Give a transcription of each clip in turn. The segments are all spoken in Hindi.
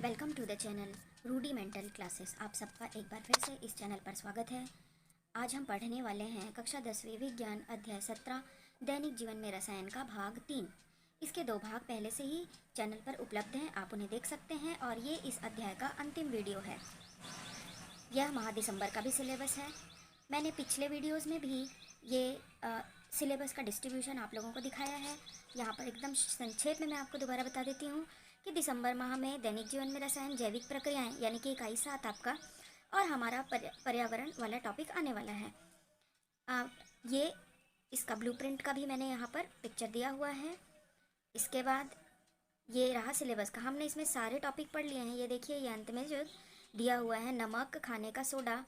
Welcome to the channel Rudimental Classes. आप सबका एक बार फिर से इस चैनल पर स्वागत है। आज हम पढ़ने वाले हैं कक्षा 10वीं विज्ञान अध्याय 17 दैनिक जीवन में रसायन का भाग 3। इसके 2 भाग पहले से ही चैनल पर उपलब्ध हैं, आप उन्हें देख सकते हैं और ये इस अध्याय का अंतिम वीडियो है। यह माह दिसंबर का भी सिलेबस है। मैंने पिछले वीडियोज़ में भी ये सिलेबस का डिस्ट्रीब्यूशन आप लोगों को दिखाया है। यहाँ पर एकदम संक्षेप में मैं आपको दोबारा बता देती हूँ कि दिसंबर माह में दैनिक जीवन में रसायन, जैविक प्रक्रियाएं यानी कि इकाई 7 आपका, और हमारा पर्यावरण वाला टॉपिक आने वाला है। ये इसका ब्लूप्रिंट का भी मैंने यहाँ पर पिक्चर दिया हुआ है। इसके बाद ये रहा सिलेबस का। हमने इसमें सारे टॉपिक पढ़ लिए हैं। ये देखिए, ये अंत में जो दिया हुआ है, नमक, खाने का सोडा,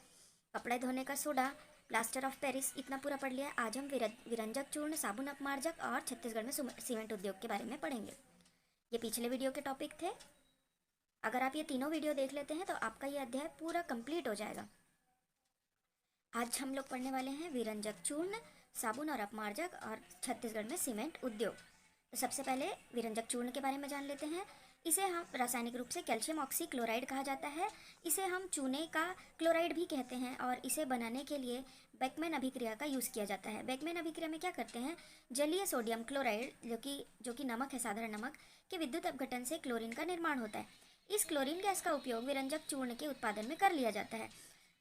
कपड़े धोने का सोडा, प्लास्टर ऑफ पेरिस, इतना पूरा पढ़ लिया। आज हम विरंजक चूर्ण, साबुन अपमार्जक और छत्तीसगढ़ में सीमेंट उद्योग के बारे में पढ़ेंगे। ये पिछले वीडियो के टॉपिक थे। अगर आप ये तीनों वीडियो देख लेते हैं तो आपका ये अध्याय पूरा कंप्लीट हो जाएगा। आज हम लोग पढ़ने वाले हैं विरंजक चूर्ण, साबुन और अपमार्जक और छत्तीसगढ़ में सीमेंट उद्योग। तो सबसे पहले विरंजक चूर्ण के बारे में जान लेते हैं। इसे हम रासायनिक रूप से कैल्शियम ऑक्सी क्लोराइड कहा जाता है। इसे हम चूने का क्लोराइड भी कहते हैं और इसे बनाने के लिए बेकमैन अभिक्रिया का यूज़ किया जाता है। बेकमैन अभिक्रिया में क्या करते हैं, जलीय सोडियम क्लोराइड जो कि नमक है, साधारण नमक के विद्युत अपघटन से क्लोरीन का निर्माण होता है। इस क्लोरीन गैस का उपयोग विरंजक चूर्ण के उत्पादन में कर लिया जाता है।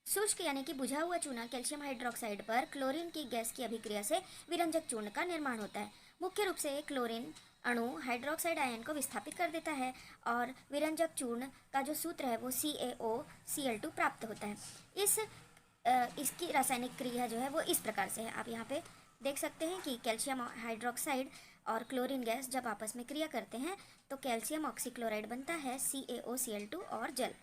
शुष्क यानी कि बुझा हुआ चूना कैल्शियम हाइड्रोक्साइड पर क्लोरीन की गैस की अभिक्रिया से विरंजक चूर्ण का निर्माण होता है। मुख्य रूप से क्लोरीन अणु हाइड्रोक्साइड आयन को विस्थापित कर देता है और विरंजक चूर्ण का जो सूत्र है वो CaOCl2 प्राप्त होता है। इसकी रासायनिक क्रिया जो है वो इस प्रकार से है। आप यहाँ पे देख सकते हैं कि कैल्शियम हाइड्रोक्साइड और क्लोरीन गैस जब आपस में क्रिया करते हैं तो कैल्शियम ऑक्सीक्लोराइड बनता है, CaOCl2 और जल।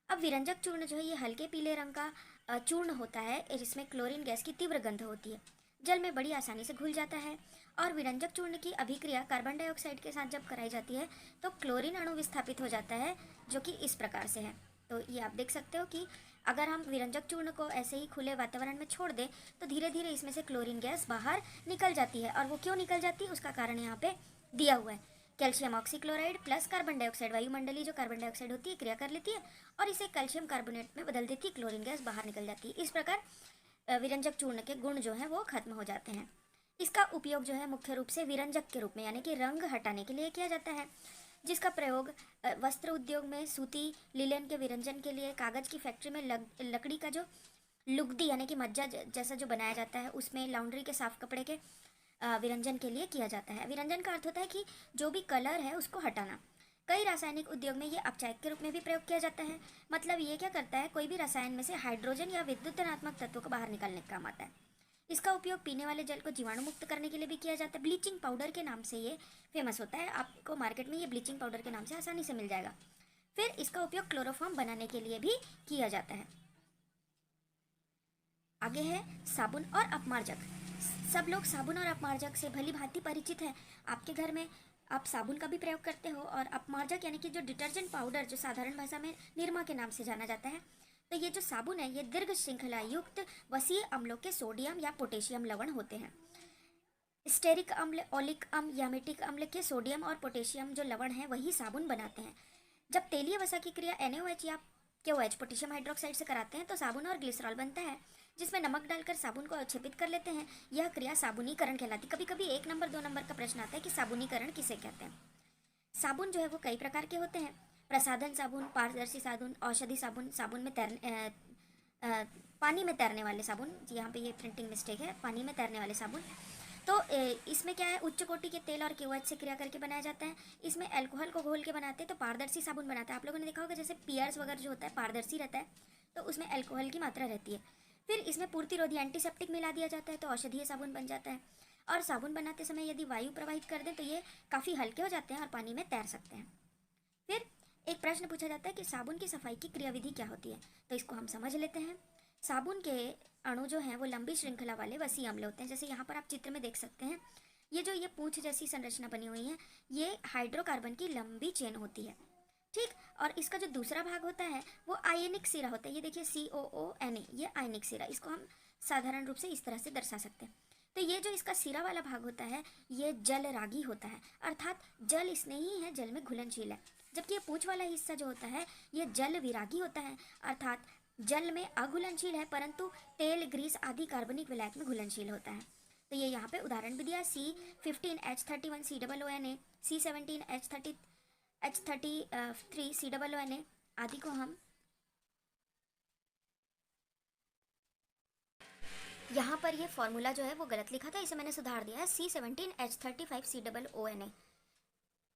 अब विरंजक चूर्ण जो है ये हल्के पीले रंग का चूर्ण होता है जिसमें क्लोरीन गैस की तीव्र गंध होती है। जल में बड़ी आसानी से घुल जाता है और विरंजक चूर्ण की अभिक्रिया कार्बन डाइऑक्साइड के साथ जब कराई जाती है तो क्लोरीन अणु विस्थापित हो जाता है, जो कि इस प्रकार से है। तो ये आप देख सकते हो कि अगर हम विरंजक चूर्ण को ऐसे ही खुले वातावरण में छोड़ दें तो धीरे धीरे इसमें से क्लोरीन गैस बाहर निकल जाती है। और वो क्यों निकल जाती है उसका कारण यहाँ पे दिया हुआ है। Calcium oxychloride plus carbon dioxide, वायुमंडलीय जो कार्बन डाइऑक्साइड होती है, क्रिया कर लेती है और इसे कैल्शियम कार्बोनेट में बदल देती है, क्लोरीन गैस बाहर निकल जाती है। इस प्रकार विरंजक चूर्ण के गुण जो हैं वो खत्म हो जाते हैं। इसका उपयोग जो है मुख्य रूप से विरंजक के रूप में यानी कि रंग हटाने के लिए किया जाता है, जिसका प्रयोग वस्त्र उद्योग में सूती लिलेन के विरंजन के लिए, कागज की फैक्ट्री में लकड़ी का जो लुगदी यानी कि मज्जा जैसा जो बनाया जाता है उसमें, लाउंड्री के साफ कपड़े के विरंजन के लिए किया जाता है। विरंजन का अर्थ होता है कि जो भी कलर है उसको हटाना। कई रासायनिक उद्योग में ये अपचायक के रूप में भी प्रयोग किया जाता है। मतलब ये क्या करता है, कोई भी रसायन में से हाइड्रोजन या विद्युत धनात्मक तत्वों को बाहर निकालने का काम आता है। इसका उपयोग पीने वाले जल को जीवाणु मुक्त करने के लिए भी किया जाता है। ब्लीचिंग पाउडर के नाम से ये फेमस होता है। आपको मार्केट में ये ब्लीचिंग पाउडर के नाम से आसानी से मिल जाएगा। फिर इसका उपयोग क्लोरोफॉर्म बनाने के लिए भी किया जाता है। आगे है साबुन और अपमार्जक। सब लोग साबुन और अपमार्जक से भली भांति परिचित हैं। आपके घर में आप साबुन का भी प्रयोग करते हो और अपमार्जक यानी कि जो डिटर्जेंट पाउडर, जो साधारण भाषा में निरमा के नाम से जाना जाता है। तो ये जो साबुन है ये दीर्घ श्रृंखला युक्त वसीय अम्लों के सोडियम या पोटेशियम लवण होते हैं। स्टेरिक अम्ल, ओलिक अम्ल, यामेटिक अम्ल के सोडियम और पोटेशियम जो लवण है वही साबुन बनाते हैं। जब तेलीय वसा की क्रिया NaOH या KOH पोटेशियम हाइड्रोक्साइड से कराते हैं तो साबुन और ग्लिसरॉल बनता है, जिसमें नमक डालकर साबुन को अवक्षेपित कर लेते हैं। यह क्रिया साबुनीकरण कहलाती है। कभी कभी 1 नंबर 2 नंबर का प्रश्न आता है कि साबुनीकरण किसे कहते हैं। साबुन जो है वो कई प्रकार के होते हैं। प्रसाधन साबुन, पारदर्शी साबुन, औषधि साबुन, साबुन में पानी में तैरने वाले साबुन, यहाँ पे ये प्रिंटिंग मिस्टेक है, पानी में तैरने वाले साबुन। तो इसमें क्या है, उच्च कोटि के तेल और KOH से क्रिया करके बनाया जाता है। इसमें अल्कोहल को घोल के बनाते हैं तो पारदर्शी साबुन बनाता है। आप लोगों ने देखा होगा जैसे पियर्स वगैरह जो होता है पारदर्शी रहता है तो उसमें अल्कोहल की मात्रा रहती है। फिर इसमें पूर्तिरोधी एंटीसेप्टिक मिला दिया जाता है तो औषधीय साबुन बन जाता है। और साबुन बनाते समय यदि वायु प्रवाहित कर दें तो ये काफ़ी हल्के हो जाते हैं और पानी में तैर सकते हैं। फिर एक प्रश्न पूछा जाता है कि साबुन की सफाई की क्रियाविधि क्या होती है, तो इसको हम समझ लेते हैं। साबुन के अणु जो हैं वो लंबी श्रृंखला वाले वसीय अम्ल होते हैं। जैसे यहाँ पर आप चित्र में देख सकते हैं, ये पूंछ जैसी संरचना बनी हुई है, ये हाइड्रोकार्बन की लंबी चेन होती है, ठीक। और इसका जो दूसरा भाग होता है वो आयनिक सिरा होता है। ये देखिए COONA, ये आयनिक सिरा, इसको हम साधारण रूप से इस तरह से दर्शा सकते हैं। तो ये जो इसका सिरा वाला भाग होता है ये जल रागी होता है, अर्थात जल इसमें ही है, जल में घुलनशील है। जबकि ये पूंछ वाला हिस्सा जो होता है ये जल विरागी होता है, अर्थात जल में अघुलनशील है परंतु तेल, ग्रीस आदि कार्बनिक विलायक में घुलनशील होता है। तो ये यहाँ पे उदाहरण भी दिया, C15H31 COONA, C17H33 COONA आदि को हम यहाँ पर ये फॉर्मूला जो है वो गलत लिखा था, इसे मैंने सुधार दिया है, C17H35 COONA।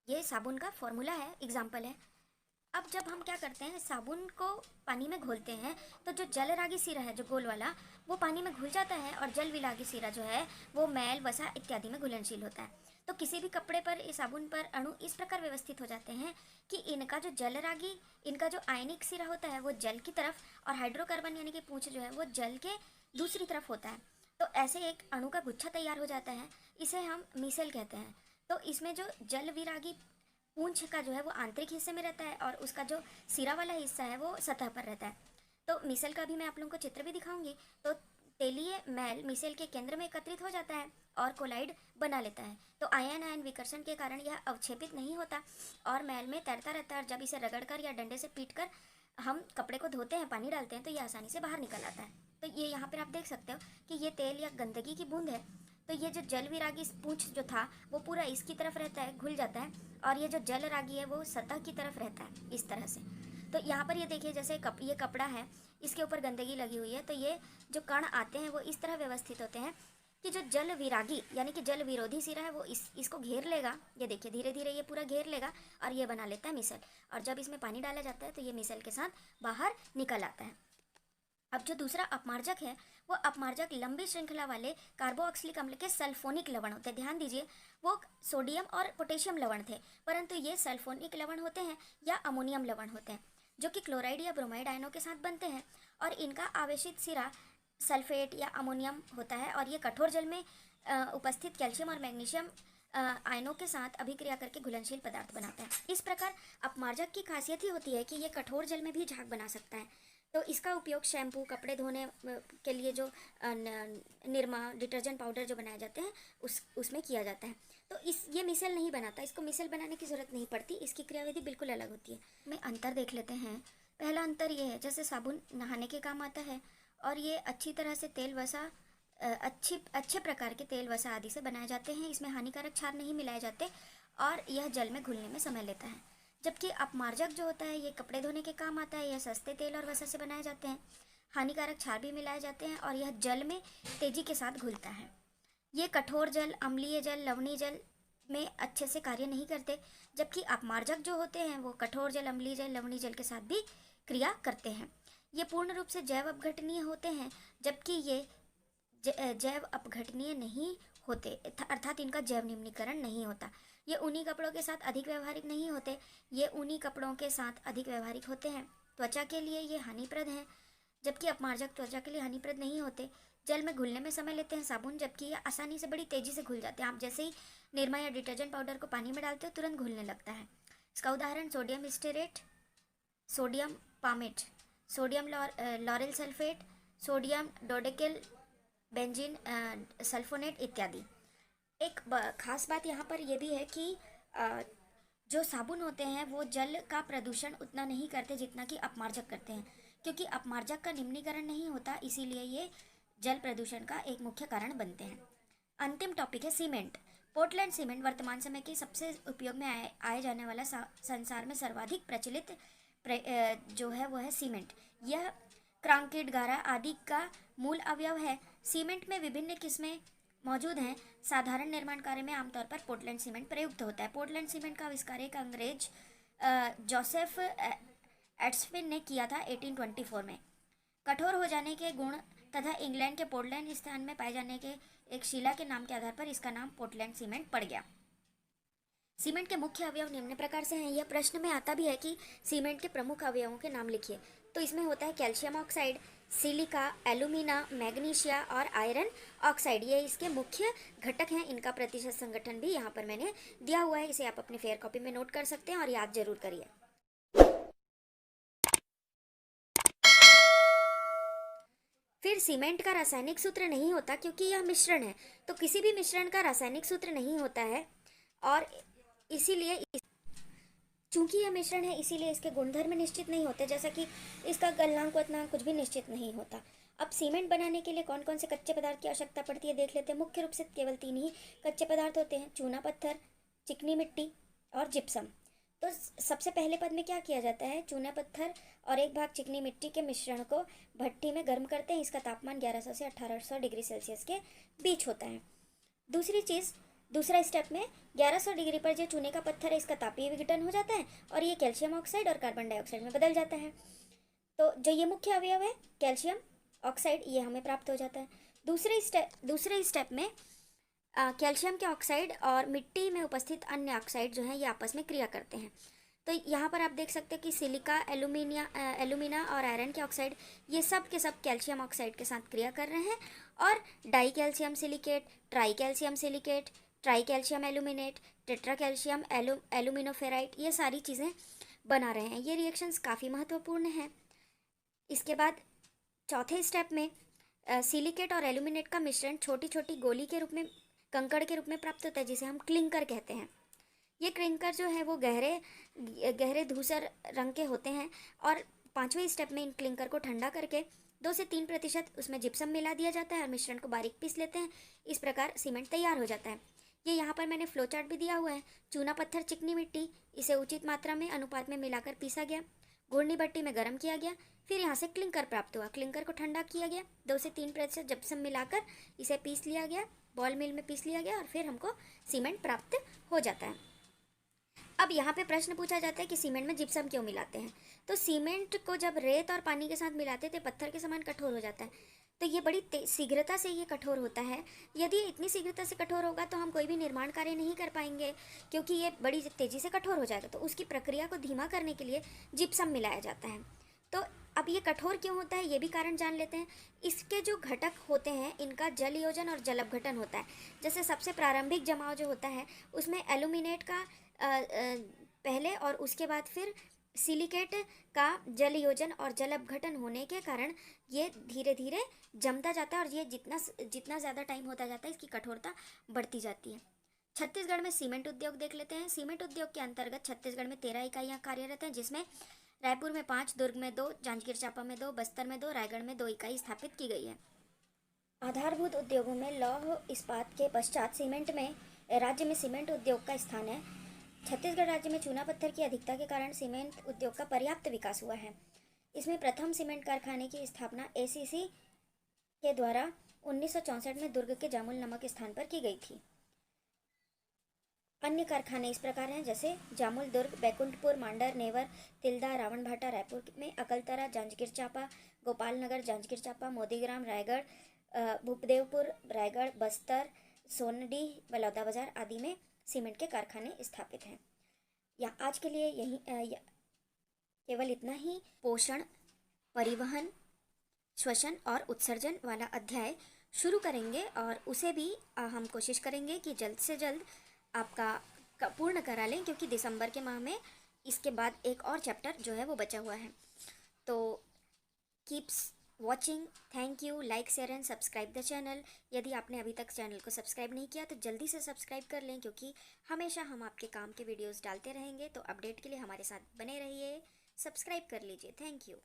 ये साबुन का फॉर्मूला है, एग्जाम्पल है। अब जब हम क्या करते हैं, साबुन को पानी में घोलते हैं तो जो जल रागी सिरा है जो गोल वाला वो पानी में घुल जाता है और जल विरागी सिरा जो है वो मैल, वसा इत्यादि में घुलनशील होता है। तो किसी भी कपड़े पर इस साबुन पर अणु इस प्रकार व्यवस्थित हो जाते हैं कि इनका जो जल रागी, इनका जो आयनिक सिरा होता है वो जल की तरफ और हाइड्रोकार्बन यानी कि पूंछ जो है वो जल के दूसरी तरफ होता है। तो ऐसे एक अणु का गुच्छा तैयार हो जाता है, इसे हम मिसेल कहते हैं। तो इसमें जो जल विरागी पूंछ का जो है वो आंतरिक हिस्से में रहता है और उसका जो सिरा वाला हिस्सा है वो सतह पर रहता है। तो मिसेल का भी मैं आप लोगों को चित्र भी दिखाऊंगी। तो तेलीय मैल मिसेल के केंद्र में एकत्रित हो जाता है और कोलाइड बना लेता है। तो आयन आयन विकर्षण के कारण यह अवक्षेपित नहीं होता और मैल में तैरता रहता है और जब इसे रगड़कर या डंडे से पीटकर हम कपड़े को धोते हैं, पानी डालते हैं तो ये आसानी से बाहर निकल आता है। तो ये यहाँ पर आप देख सकते हो कि ये तेल या गंदगी की बूंद है। तो ये जो जल विरागी पूंछ जो था वो पूरा इसकी तरफ रहता है, घुल जाता है, और ये जो जल रागी है वो सतह की तरफ रहता है इस तरह से। तो यहाँ पर ये देखिए जैसे ये कपड़ा है, इसके ऊपर गंदगी लगी हुई है, तो ये जो कण आते हैं वो इस तरह व्यवस्थित होते हैं कि जो जल विरागी यानी कि जल विरोधी सिरा है वो इसको घेर लेगा। ये देखिए धीरे धीरे ये पूरा घेर लेगा और ये बना लेता है मिसल, और जब इसमें पानी डाला जाता है तो ये मिसल के साथ बाहर निकल आता है। अब जो दूसरा अपमार्जक है वो अपमार्जक लंबी श्रृंखला वाले कार्बोक्सिलिक अम्ल के सल्फोनिक लवण होते हैं। ध्यान दीजिए वो सोडियम और पोटेशियम लवण थे, परंतु ये सल्फोनिक लवण होते हैं या अमोनियम लवण होते हैं जो कि क्लोराइड या ब्रोमाइड आयनों के साथ बनते हैं और इनका आवेशित सिरा सल्फेट या अमोनियम होता है और ये कठोर जल में उपस्थित कैल्शियम और मैग्नीशियम आयनों के साथ अभिक्रिया करके घुलनशील पदार्थ बनाते हैं। इस प्रकार अपमार्जक की खासियत ही होती है कि ये कठोर जल में भी झाग बना सकता है। तो इसका उपयोग शैम्पू, कपड़े धोने के लिए जो निरमा, डिटर्जेंट पाउडर जो बनाए जाते हैं उसमें किया जाता है। तो ये मिसल नहीं बनाता, इसको मिसल बनाने की ज़रूरत नहीं पड़ती, इसकी क्रियाविधि बिल्कुल अलग होती है। में अंतर देख लेते हैं। पहला अंतर ये है, जैसे साबुन नहाने के काम आता है और ये अच्छी तरह से तेल वसा अच्छे प्रकार के तेल वसा आदि से बनाए जाते हैं, इसमें हानिकारक क्षार नहीं मिलाए जाते और यह जल में घुलने में समय लेता है। जबकि अपमार्जक जो होता है ये कपड़े धोने के काम आता है, यह सस्ते तेल और वसा से बनाए जाते हैं, हानिकारक क्षार भी मिलाए जाते हैं और यह जल में तेजी के साथ घुलता है। ये कठोर जल, अम्लीय जल, लवणीय जल में अच्छे से कार्य नहीं करते, जबकि अपमार्जक जो होते हैं वो कठोर जल, अम्लीय जल, लवणीय जल के साथ भी क्रिया करते हैं। ये पूर्ण रूप से जैव अपघटनीय होते हैं, जबकि ये जैव अपघटनीय नहीं होते, अर्थात इनका जैव निम्नीकरण नहीं होता। ये ऊनी कपड़ों के साथ अधिक व्यवहारिक नहीं होते, ये ऊनी कपड़ों के साथ अधिक व्यवहारिक होते हैं। त्वचा के लिए ये हानिप्रद हैं, जबकि अपमार्जक त्वचा के लिए हानिप्रद नहीं होते। जल में घुलने में समय लेते हैं साबुन, जबकि ये आसानी से बड़ी तेजी से घुल जाते हैं। आप जैसे ही निरमा या डिटर्जेंट पाउडर को पानी में डालते हो तुरंत घुलने लगता है। इसका उदाहरण sodium stearate, sodium palmitate, sodium lauryl sulphate, sodium dodecyl benzene sulphonate इत्यादि। एक खास बात यहाँ पर यह भी है कि जो साबुन होते हैं वो जल का प्रदूषण उतना नहीं करते जितना कि अपमार्जक करते हैं, क्योंकि अपमार्जक का निम्नीकरण नहीं होता, इसीलिए ये जल प्रदूषण का एक मुख्य कारण बनते हैं। अंतिम टॉपिक है सीमेंट। पोर्टलैंड सीमेंट वर्तमान समय के सबसे उपयोग में आए जाने वाला संसार में सर्वाधिक प्रचलित जो है वो है सीमेंट। यह कंक्रीट, गारा आदि का मूल अवयव है। सीमेंट में विभिन्न किस्में मौजूद हैं। साधारण निर्माण कार्य में आमतौर पर पोर्टलैंड सीमेंट प्रयुक्त होता है। पोर्टलैंड सीमेंट का आविष्कार एक अंग्रेज जोसेफ एड्सविन ने किया था 1824 में। कठोर हो जाने के गुण तथा इंग्लैंड के पोर्टलैंड स्थान में पाए जाने के एक शिला के नाम के आधार पर इसका नाम पोर्टलैंड सीमेंट पड़ गया। सीमेंट के मुख्य अवयव निम्न प्रकार से हैं। यह प्रश्न में आता भी है कि सीमेंट के प्रमुख अवयवों के नाम लिखिए। तो इसमें होता है calcium oxide, silica, alumina, magnesia और आयरन ऑक्साइड, ये इसके मुख्य घटक हैं। इनका प्रतिशत संगठन भी यहाँ पर मैंने दिया हुआ है, इसे आप अपने फेयर कॉपी में नोट कर सकते हैं और याद जरूर करिए। फिर सीमेंट का रासायनिक सूत्र नहीं होता क्योंकि यह मिश्रण है, तो किसी भी मिश्रण का रासायनिक सूत्र नहीं होता है, और इसीलिए चूंकि यह मिश्रण है इसीलिए इसके गुणधर्म निश्चित नहीं होते, जैसा कि इसका गलनांक वतनांक कुछ भी निश्चित नहीं होता। अब सीमेंट बनाने के लिए कौन कौन से कच्चे पदार्थ की आवश्यकता पड़ती है देख लेते हैं। मुख्य रूप से केवल 3 ही कच्चे पदार्थ होते हैं, चूना पत्थर, चिकनी मिट्टी और जिप्सम। तो सबसे पहले पद में क्या किया जाता है, चूना पत्थर और 1 भाग चिकनी मिट्टी के मिश्रण को भट्टी में गर्म करते हैं। इसका तापमान 1100 से 1800 डिग्री सेल्सियस के बीच होता है। दूसरी चीज़, दूसरा स्टेप में 1100 डिग्री पर जो चूने का पत्थर है इसका तापीय विघटन हो जाता है और ये कैल्शियम ऑक्साइड और कार्बन डाइऑक्साइड में बदल जाता है। तो जो ये मुख्य अवयव है कैल्शियम ऑक्साइड, ये हमें प्राप्त हो जाता है। दूसरे स्टेप में कैल्शियम के ऑक्साइड और मिट्टी में उपस्थित अन्य ऑक्साइड जो हैं ये आपस में क्रिया करते हैं। तो यहाँ पर आप देख सकते हैं कि सिलिका, एल्यूमिना और आयरन के ऑक्साइड ये सब के सब कैल्शियम ऑक्साइड के साथ क्रिया कर रहे हैं और dicalcium silicate, tricalcium silicate, tricalcium aluminate, tetracalcium aluminoferrite, ये सारी चीज़ें बना रहे हैं। ये रिएक्शंस काफ़ी महत्वपूर्ण हैं। इसके बाद चौथे स्टेप में सिलिकेट और एल्यूमिनेट का मिश्रण छोटी छोटी गोली के रूप में, कंकड़ के रूप में प्राप्त होता है, जिसे हम क्लिंकर कहते हैं। ये क्लिंकर जो है वो गहरे गहरे धूसर रंग के होते हैं और पांचवें स्टेप में इन क्लिंकर को ठंडा करके 2 से 3% उसमें जिप्सम मिला दिया जाता है और मिश्रण को बारीक पीस लेते हैं। इस प्रकार सीमेंट तैयार हो जाता है। ये यहाँ पर मैंने फ्लो चार्ट भी दिया हुआ है। चूना पत्थर, चिकनी मिट्टी, इसे उचित मात्रा में अनुपात में मिलाकर पीसा गया, घूर्णी भट्टी में गर्म किया गया, फिर यहाँ से क्लिंकर प्राप्त हुआ। क्लिंकर को ठंडा किया गया, 2 से 3% जिप्सम मिलाकर इसे पीस लिया गया, बॉल मिल में पीस लिया गया और फिर हमको सीमेंट प्राप्त हो जाता है। अब यहाँ पे प्रश्न पूछा जाता है कि सीमेंट में जिप्सम क्यों मिलाते हैं। तो सीमेंट को जब रेत और पानी के साथ मिलाते थे पत्थर के समान कठोर हो जाता है, तो ये बड़ी शीघ्रता से ये कठोर होता है। यदि इतनी शीघ्रता से कठोर होगा तो हम कोई भी निर्माण कार्य नहीं कर पाएंगे, क्योंकि ये बड़ी तेज़ी से कठोर हो जाएगा। तो उसकी प्रक्रिया को धीमा करने के लिए जिप्सम मिलाया जाता है। तो अब ये कठोर क्यों होता है ये भी कारण जान लेते हैं। इसके जो घटक होते हैं इनका जल योजन और जलअपघटन होता है। जैसे सबसे प्रारंभिक जमाव जो होता है उसमें एल्यूमिनेट का पहले और उसके बाद फिर सिलिकेट का जल योजन और जल अपघटन होने के कारण ये धीरे धीरे जमता जाता है और ये जितना ज़्यादा टाइम होता जाता है इसकी कठोरता बढ़ती जाती है। छत्तीसगढ़ में सीमेंट उद्योग देख लेते हैं। सीमेंट उद्योग के अंतर्गत छत्तीसगढ़ में 13 इकाइयाँ कार्यरत हैं, जिसमें रायपुर में 5, दुर्ग में 2, जांजगीर चांपा में 2, बस्तर में 2, रायगढ़ में 2 इकाई स्थापित की गई है। आधारभूत उद्योगों में लौह इस्पात के पश्चात सीमेंट में राज्य में सीमेंट उद्योग का स्थान है। छत्तीसगढ़ राज्य में चूना पत्थर की अधिकता के कारण सीमेंट उद्योग का पर्याप्त विकास हुआ है। इसमें प्रथम सीमेंट कारखाने की स्थापना एसीसी के द्वारा 1964 में दुर्ग के जामुल नामक स्थान पर की गई थी। अन्य कारखाने इस प्रकार हैं, जैसे जामुल दुर्ग, बैकुंठपुर, मांडर, नेवर, तिल्दा, रावणभाटा रायपुर में, अकलतरा जांजगीर चांपा, गोपाल नगर जांजगीर चांपा, मोदीग्राम रायगढ़, भूपदेवपुर रायगढ़, बस्तर, सोनडीह, बलौदाबाजार आदि में सीमेंट के कारखाने स्थापित हैं। या आज के लिए यही केवल इतना ही। पोषण, परिवहन, श्वसन और उत्सर्जन वाला अध्याय शुरू करेंगे और उसे भी हम कोशिश करेंगे कि जल्द से जल्द आपका पूर्ण करा लें, क्योंकि दिसंबर के माह में इसके बाद एक और चैप्टर जो है वो बचा हुआ है। तो keeps watching, thank you, like, share and subscribe the channel. यदि आपने अभी तक चैनल को सब्सक्राइब नहीं किया तो जल्दी से सब्सक्राइब कर लें, क्योंकि हमेशा हम आपके काम के वीडियोस डालते रहेंगे। तो अपडेट के लिए हमारे साथ बने रहिए, सब्सक्राइब कर लीजिए। Thank you.